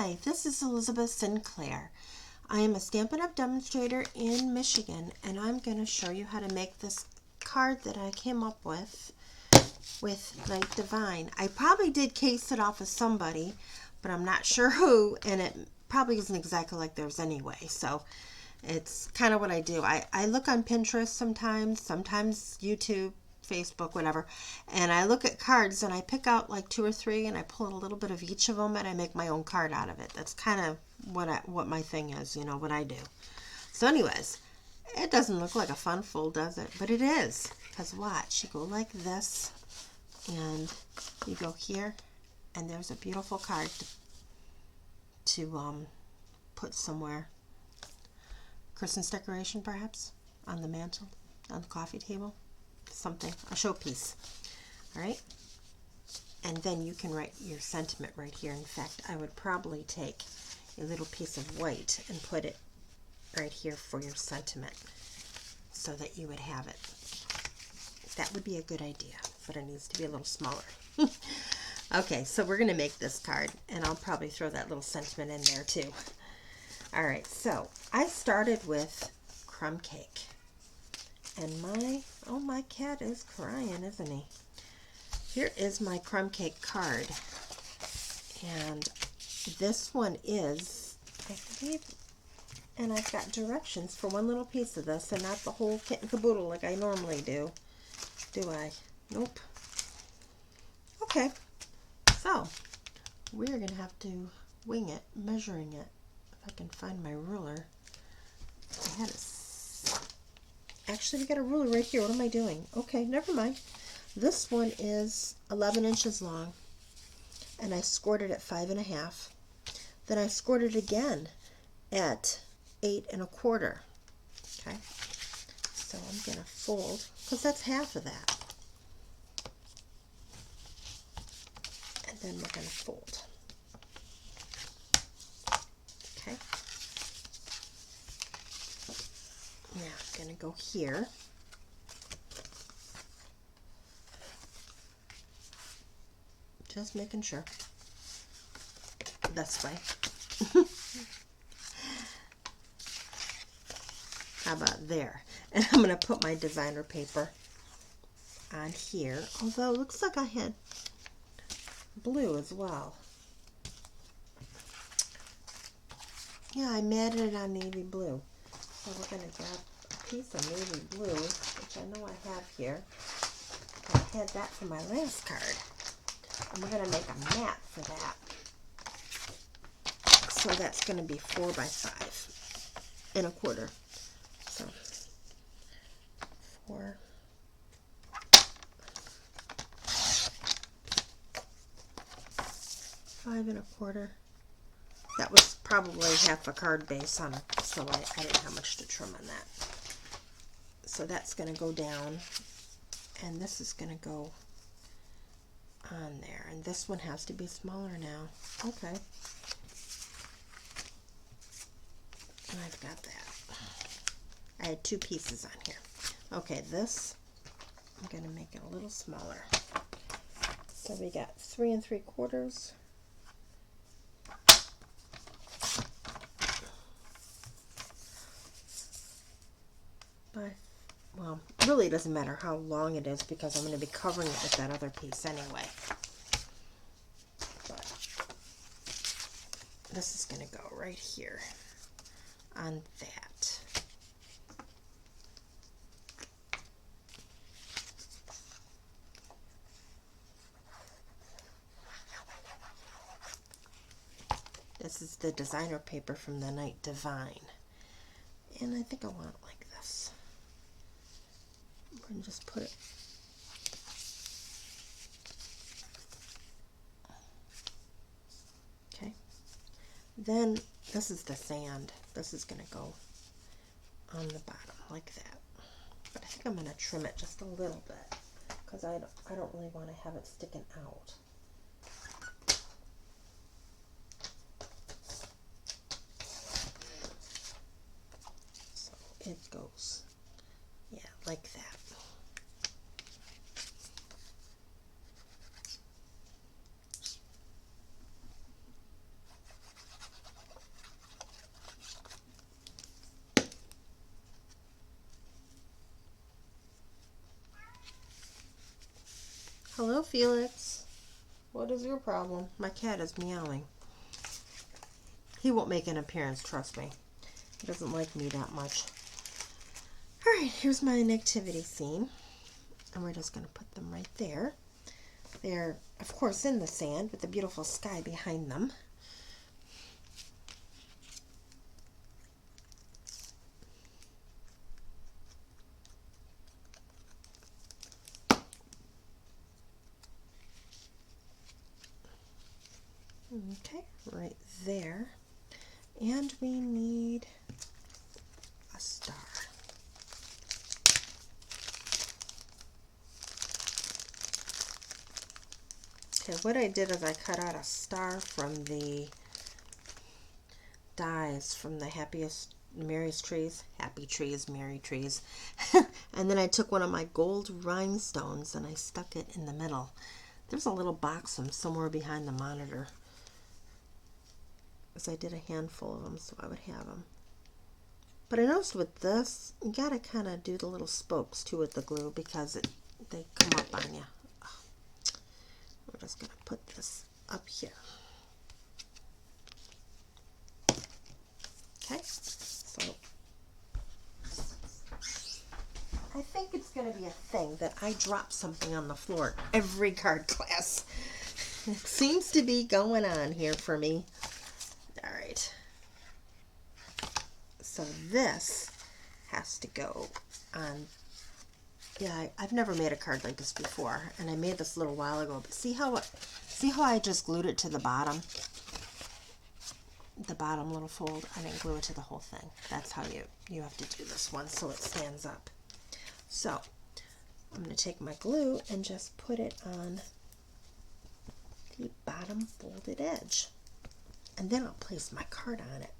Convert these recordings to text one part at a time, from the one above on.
Hi, this is Elizabeth Sinclair. I am a Stampin' Up! Demonstrator in Michigan, and I'm going to show you how to make this card that I came up with Night Devine. I probably did case it off of somebody, but I'm not sure who, and it probably isn't exactly like theirs anyway, so it's kind of what I do. I look on Pinterest sometimes YouTube, Facebook, whatever, and I look at cards and I pick out like 2 or 3 and I pull a little bit of each of them and I make my own card out of it. That's kind of what my thing is, what I do. So anyways, it doesn't look like a fun fold, does it? But it is, because watch, you go like this and you go here and there's a beautiful card to put somewhere. Christmas decoration perhaps, on the mantle, on the coffee table. Something, a showpiece. All right, and then you can write your sentiment right here. In fact, I would probably take a little piece of white and put it right here for your sentiment so that you would have it. That would be a good idea, but it needs to be a little smaller. Okay, so we're going to make this card, and I'll probably throw that little sentiment in there too. All right, so I started with crumb cake. And my cat is crying, isn't he? Here is my crumb cake card. And this one is, I believe, and I've got directions for one little piece of this and not the whole kit and caboodle like I normally do. Do I? Nope. Okay. So, we're going to have to wing it, measuring it. If I can find my ruler. I had it. Actually, we got a ruler right here. What am I doing? Okay, never mind. This one is 11 inches long, and I scored it at 5 1/2. Then I scored it again at 8 1/4. Okay, so I'm going to fold, because that's half of that. And then we're going to fold. Okay. Now I'm going to go here. Just making sure. This way. How about there? And I'm going to put my designer paper on here. Although it looks like I had blue as well. Yeah, I matted it on navy blue. So we're going to grab a piece of navy blue, which I know I have here. I had that for my last card. And we're going to make a mat for that. So that's going to be 4 by 5 1/4. So 4. Five 1/4. That was probably half a card base on it, so I didn't have much to trim on that. So that's going to go down, and this is going to go on there, and this one has to be smaller now. Okay. And I've got that. I had 2 pieces on here. Okay, this, I'm going to make it a little smaller. So we got 3 3/4. Well, really it doesn't matter how long it is because I'm going to be covering it with that other piece anyway. But this is going to go right here on that. This is the designer paper from the Night Devine. And I think I want it like this. And just put it okay. Then this is the sand. This is going to go on the bottom like that. But I think I'm going to trim it just a little bit because I don't really want to have it sticking out. So it goes, yeah, like that. Hello, Felix. What is your problem? My cat is meowing. He won't make an appearance, trust me. He doesn't like me that much. Alright, here's my nativity scene. And we're just going to put them right there. They're, of course, in the sand with the beautiful sky behind them. Okay, right there. And we need a star. Okay, what I did is I cut out a star from the dies from the happiest, merriest trees, happy trees, merry trees. And then I took one of my gold rhinestones and I stuck it in the middle. There's a little box of them somewhere behind the monitor. Because I did a handful of them, so I would have them. But I noticed with this, you gotta kind of do the little spokes too with the glue because they come up on you. We're just gonna put this up here. Okay, so I think it's gonna be a thing that I drop something on the floor every card class. It seems to be going on here for me. All right. So this has to go on. Yeah, I've never made a card like this before, and I made this a little while ago. But see how I just glued it to the bottom? The bottom little fold. I didn't glue it to the whole thing. That's how you have to do this one so it stands up. So I'm going to take my glue and just put it on the bottom folded edge. And then I'll place my card on it.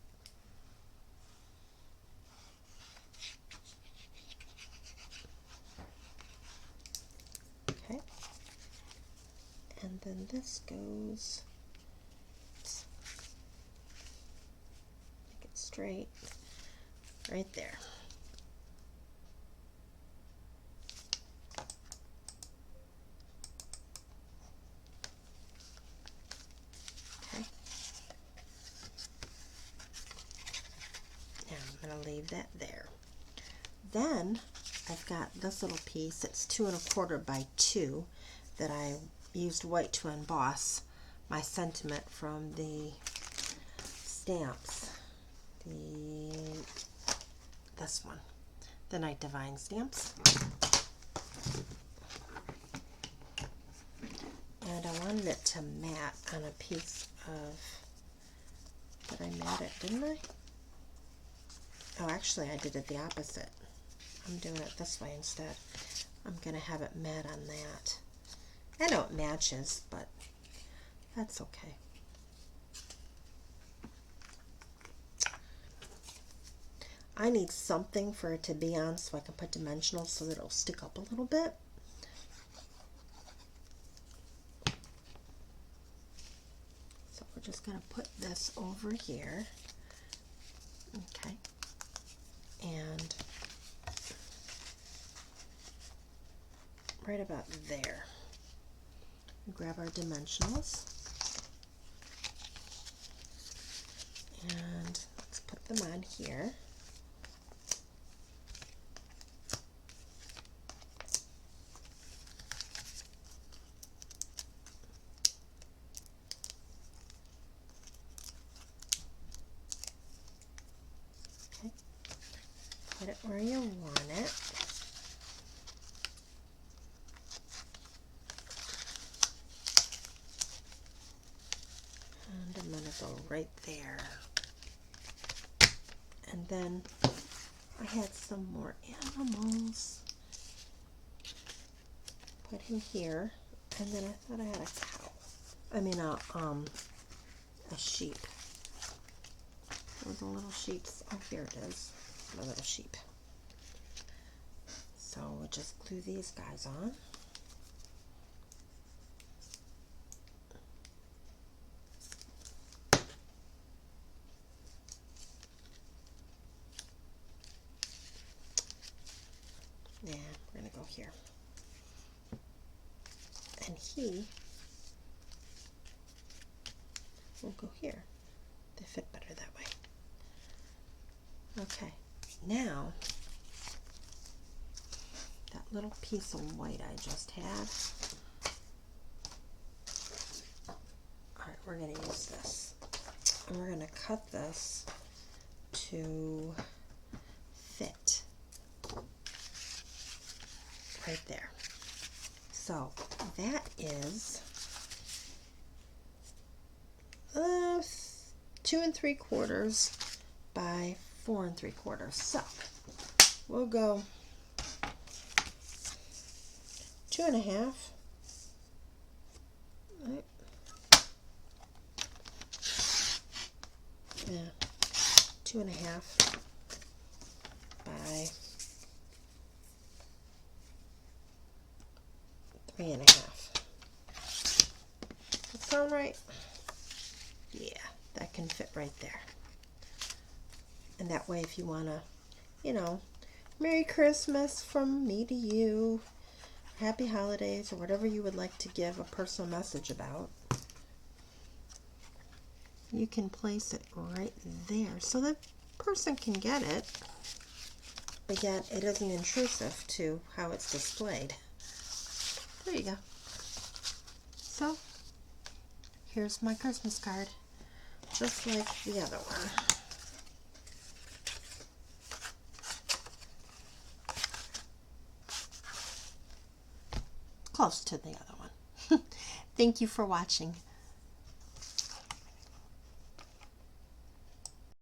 Okay. And then this goes, make it straight, right there. Leave that there. Then I've got this little piece. It's 2 1/4 by 2 that I used white to emboss my sentiment from the stamps. This one, the Night Devine stamps. And I wanted it to mat on a piece of. Did I mat it? Didn't I? Oh, actually, I did it the opposite. I'm doing it this way instead. I'm going to have it matte on that. I know it matches, but that's okay. I need something for it to be on so I can put dimensionals so that it'll stick up a little bit. So we're just going to put this over here. Okay. And right about there. Grab our dimensionals and let's put them on here. Okay. Put it where you want it. And I'm going to go right there. And then I had some more animals. Put him here. And then I thought I had a cow. I mean a sheep. Those are little sheeps. Oh, here it is. My little sheep. So we'll just glue these guys on. Yeah, we're going to go here. and he will go here. They fit better that way. Okay, now that little piece of white I just had, all right, we're going to use this, and we're going to cut this to fit right there. So that is 2 3/4 by 4 3/4. So we'll go 2 1/2. Right. Yeah, 2 1/2 by 3 1/2. That sound right? Yeah, that can fit right there. And that way, if you want to, you know, Merry Christmas from me to you, Happy Holidays, or whatever you would like to give a personal message about, you can place it right there so the person can get it, but yet it isn't intrusive to how it's displayed. There you go. So, here's my Christmas card, just like the other one. Close to the other one. Thank you for watching.